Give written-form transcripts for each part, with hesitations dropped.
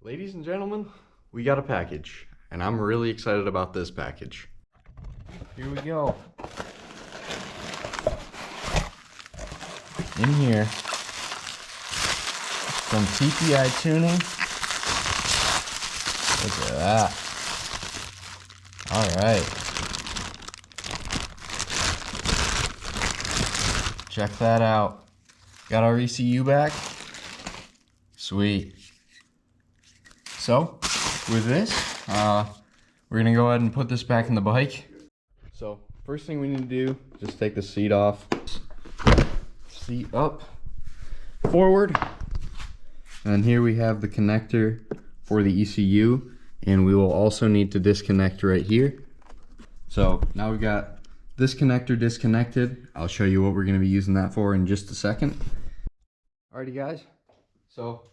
Ladies and gentlemen, we got a package, and I'm really excited about this package. Here we go. In here, some TPI tuning. Look at that. All right. Check that out. Got our ECU back. Sweet. So, with this, we're gonna go ahead and put this back in the bike. So, first thing we need to do, just take the seat off. Seat up, forward. And here we have the connector for the ECU. And we will also need to disconnect right here. So, now we've got this connector disconnected. I'll show you what we're gonna be using that for in just a second. Alrighty guys, so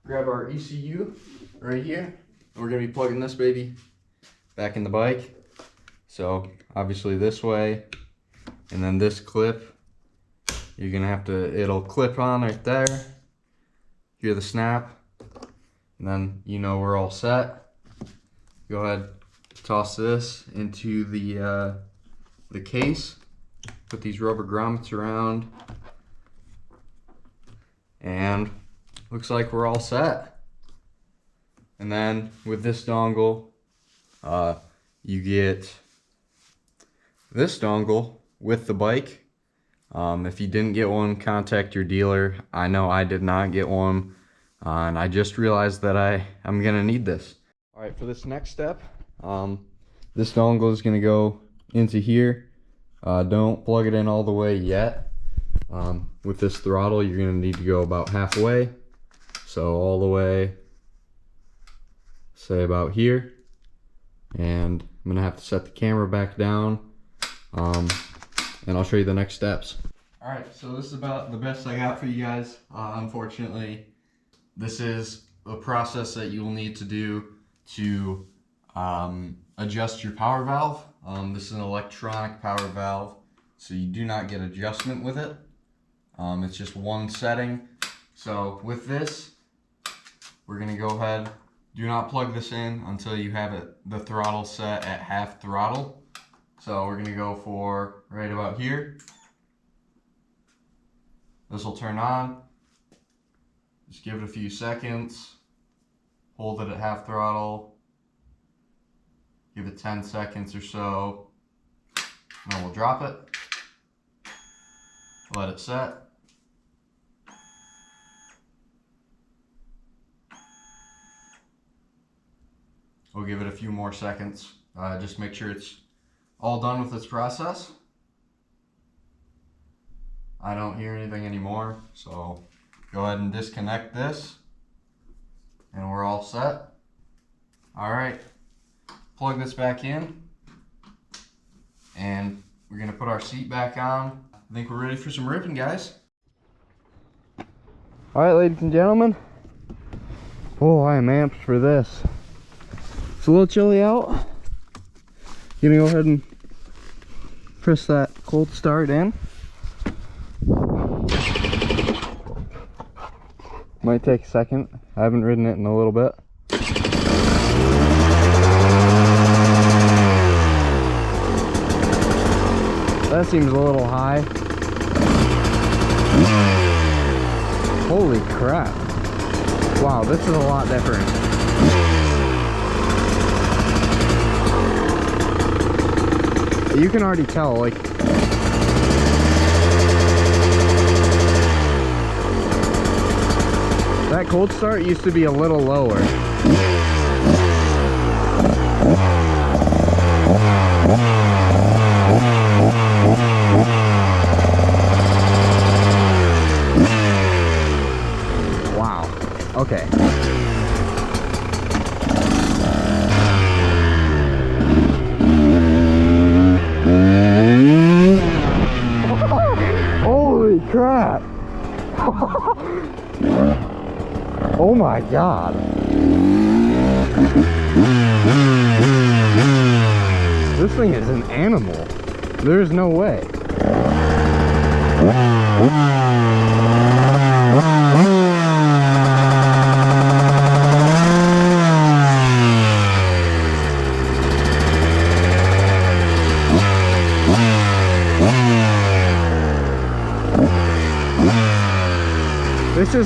grab our ECU right here. We're gonna be plugging this baby back in the bike. So obviously this way, and then this clip, you're gonna have to, it'll clip on right there. Hear the snap, and then you know we're all set. Go ahead, toss this into the case. Put these rubber grommets around, and looks like we're all set. And then with this dongle, you get this dongle with the bike. If you didn't get one, contact your dealer. I know I did not get one, and I just realized that I'm gonna need this. All right, for this next step, this dongle is gonna go into here. Don't plug it in all the way yet. With this throttle, you're gonna need to go about halfway. So all the way, say about here. And I'm gonna have to set the camera back down, and I'll show you the next steps. All right, so this is about the best I got for you guys. Unfortunately, this is a process that you will need to do to adjust your power valve. This is an electronic power valve, so you do not get adjustment with it. It's just one setting. So with this, we're gonna go ahead. Do not plug this in until you have the throttle set at half throttle. So we're gonna go for right about here. This will turn on. Just give it a few seconds. Hold it at half throttle. Give it 10 seconds or so. And then we'll drop it. Let it set. We'll give it a few more seconds. Just make sure it's all done with its process. I don't hear anything anymore, so go ahead and disconnect this, and we're all set. All right, plug this back in, and we're gonna put our seat back on. I think we're ready for some ripping, guys. All right, ladies and gentlemen. Oh, I am amped for this. It's a little chilly out. Gonna go ahead and press that cold start in. Might take a second. I haven't ridden it in a little bit. That seems a little high. Holy crap. Wow, this is a lot different. You can already tell, like, that cold start used to be a little lower. Wow. Okay. Holy crap. Oh my god. This thing is an animal. There's no way.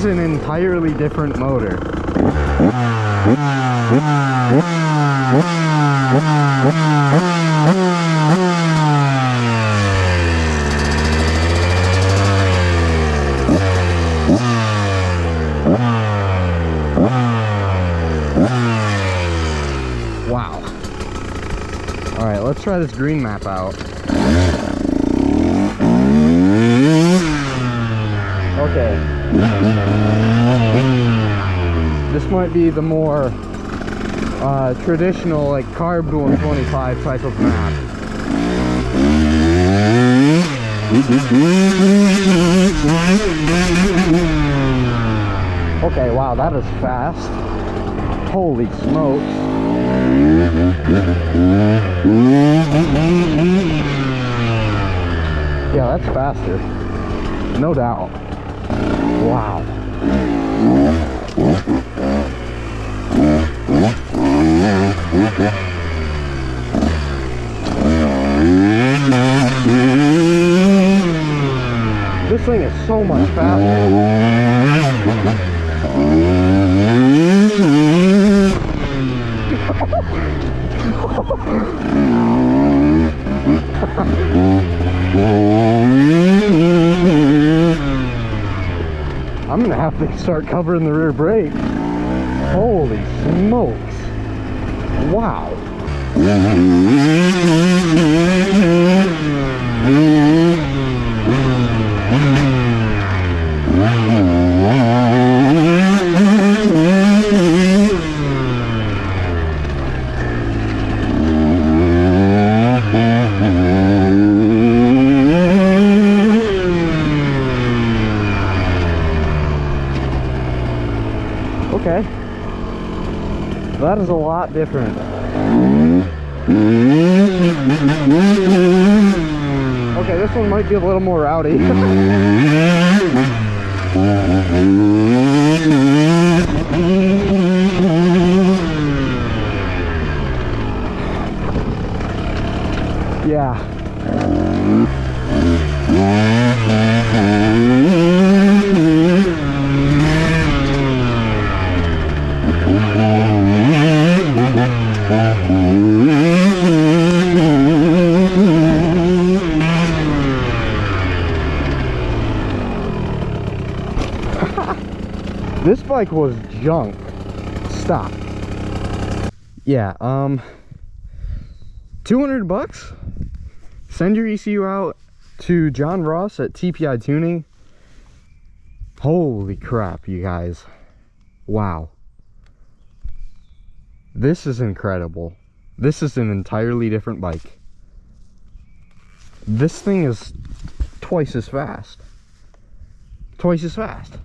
is an entirely different motor. Wow. All right, let's try this green map out. Okay. This might be the more traditional, like carb 125 type of map. Okay, wow, that is fast. Holy smokes. Yeah, that's faster. No doubt. Wow. This thing is so much faster. I'm gonna have to start covering the rear brake. Holy smokes. Wow. Okay, that is a lot different. Okay, this one might be a little more rowdy. Yeah. This bike was junk. Stop. Yeah, $200. Send your ECU out to John Ross at TPI Tuning. Holy crap, you guys. Wow. This is incredible. This is an entirely different bike. This thing is twice as fast. Twice as fast.